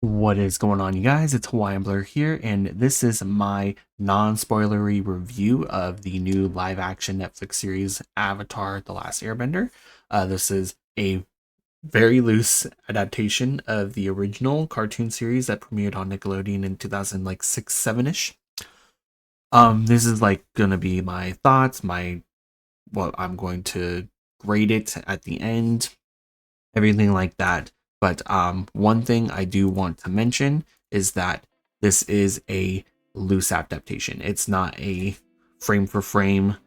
What is going on, you guys? It's Hawaiian Blur here, and this is my non-spoilery review of the new live-action Netflix series Avatar: The Last Airbender. This is a very loose adaptation of the original cartoon series that premiered on Nickelodeon in 2006, 7-ish. This is like gonna be my thoughts, my what I'm going to grade it at the end, everything like that. But one thing I do want to mention is that this is a loose adaptation. It's not a frame for frame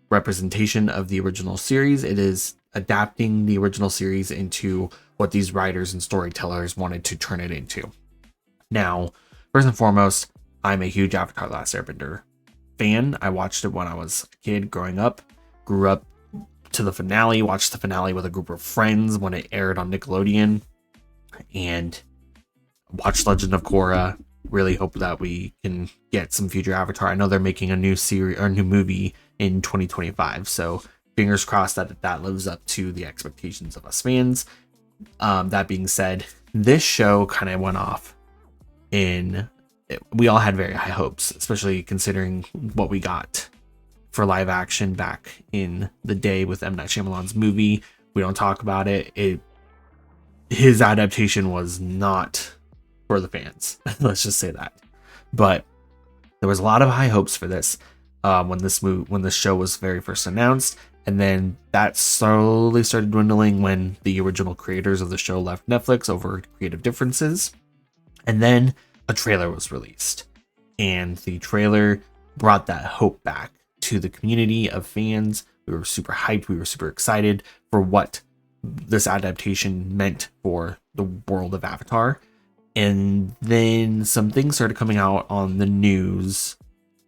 representation of the original series. It is adapting the original series into what these writers and storytellers wanted to turn it into. Now, first and foremost, I'm a huge Avatar: Last Airbender fan. I watched it when I was a kid growing up, grew up to the finale, watched the finale with a group of friends when it aired on Nickelodeon, and watched Legend of Korra. Really hope that we can get some future Avatar. I know they're making a new series or a new movie in 2025, so fingers crossed that that lives up to the expectations of us fans. That being said, this show kind of went off we all had very high hopes, especially considering what we got for live action back in the day with M. Night Shyamalan's movie. We don't talk about it. His adaptation was not for the fans. Let's just say that. But there was a lot of high hopes for this when this show was very first announced, and then that slowly started dwindling when the original creators of the show left Netflix over creative differences, and then a trailer was released, and the trailer brought that hope back to the community of fans. We were super hyped. We were super excited for what this adaptation meant for the world of Avatar. And then some things started coming out on the news,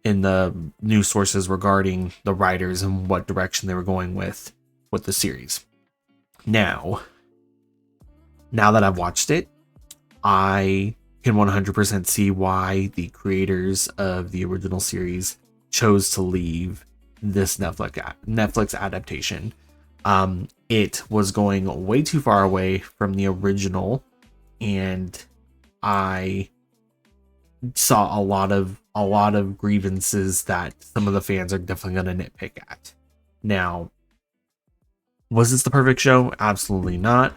in the news sources, regarding the writers and what direction they were going with the series. Now that I've watched it, I can 100% see why the creators of the original series chose to leave this Netflix adaptation. It was going way too far away from the original, and I saw a lot of grievances that some of the fans are definitely going to nitpick at. Now, was this the perfect show? Absolutely not.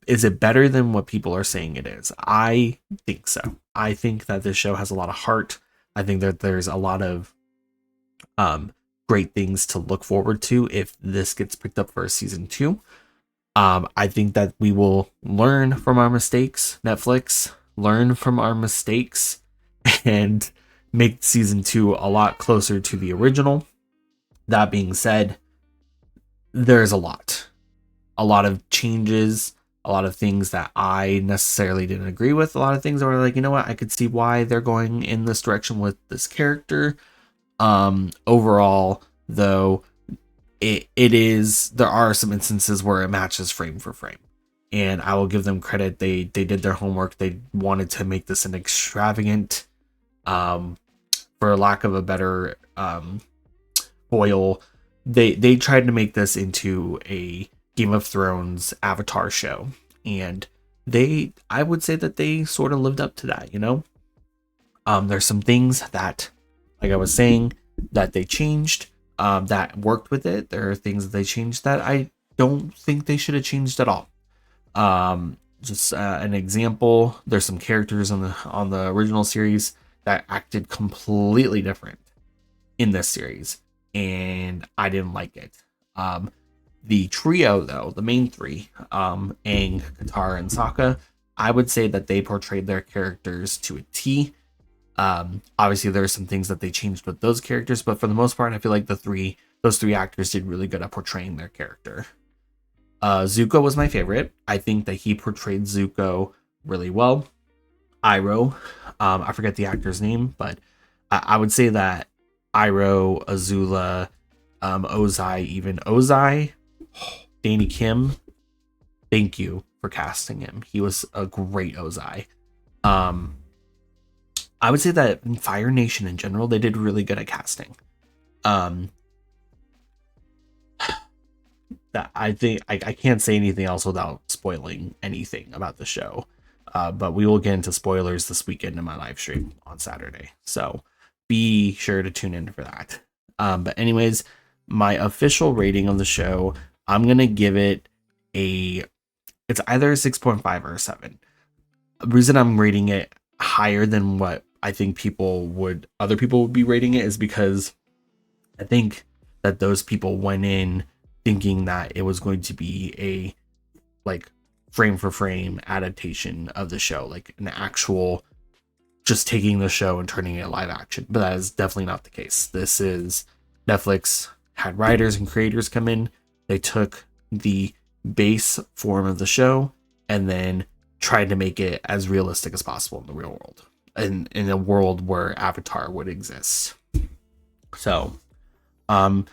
Is it better than what people are saying it is? I think so. I think that this show has a lot of heart. I think that there's a lot of great things to look forward to if this gets picked up for a season 2. I think that we will learn from our mistakes. Netflix, learn from our mistakes and make season 2 a lot closer to the original. That being said, there's a lot of changes, a lot of things that I necessarily didn't agree with, a lot of things that were like, you know what, I could see why they're going in this direction with this character. Overall, though, there are some instances where it matches frame for frame, and I will give them credit. They did their homework. They wanted to make this an extravagant, for lack of a better foil, they tried to make this into a Game of Thrones Avatar show, and I would say that they sort of lived up to that, you know. There's some things that, like I was saying, that they changed, that worked with it. There are things that they changed that I don't think they should have changed at all. Just an example, there's some characters on the original series that acted completely different in this series, and I didn't like it. The trio, though, the main three, Aang, Katara, and Sokka, I would say that they portrayed their characters to a T. Obviously, there are some things that they changed with those characters, but for the most part, I feel like those three actors did really good at portraying their character. Zuko was my favorite. I think that he portrayed Zuko really well. Iroh, I forget the actor's name, but I would say that Iroh, Azula, Ozai, even Ozai, Danny Kim, thank you for casting him. He was a great Ozai. I would say that in Fire Nation in general, they did really good at casting. That I think I can't say anything else without spoiling anything about the show. But we will get into spoilers this weekend in my live stream on Saturday. So be sure to tune in for that. But anyways, my official rating of the show, I'm going to give it it's either a 6.5 or a 7. The reason I'm rating it higher than what I think other people would be rating it is because I think that those people went in thinking that it was going to be a like frame for frame adaptation of the show, like an actual just taking the show and turning it live action. But that is definitely not the case. This is Netflix had writers and creators come in. They took the base form of the show and then tried to make it as realistic as possible in the real world, and in a world where Avatar would exist. So I'm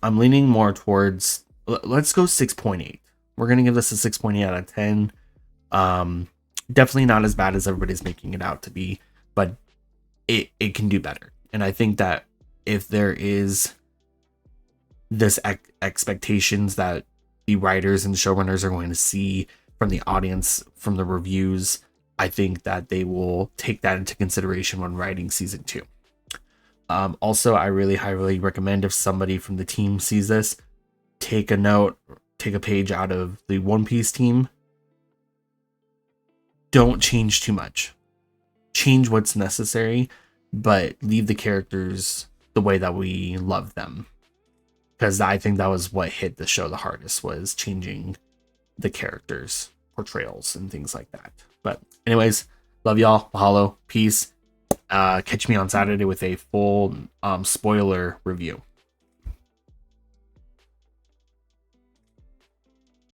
leaning more towards, let's go 6.8. We're gonna give this a 6.8 out of 10. Definitely not as bad as everybody's making it out to be, but it can do better. And I think that if there is this expectations that the writers and showrunners are going to see from the audience, from the reviews, I think that they will take that into consideration when writing season 2. Also, I really highly recommend, if somebody from the team sees this, take a page out of the One Piece team. Don't change too much. Change what's necessary, but leave the characters the way that we love them. Because I think that was what hit the show the hardest, was changing the characters' portrayals and things like that. But anyways, love y'all. Mahalo. Peace. Catch me on Saturday with a full spoiler review.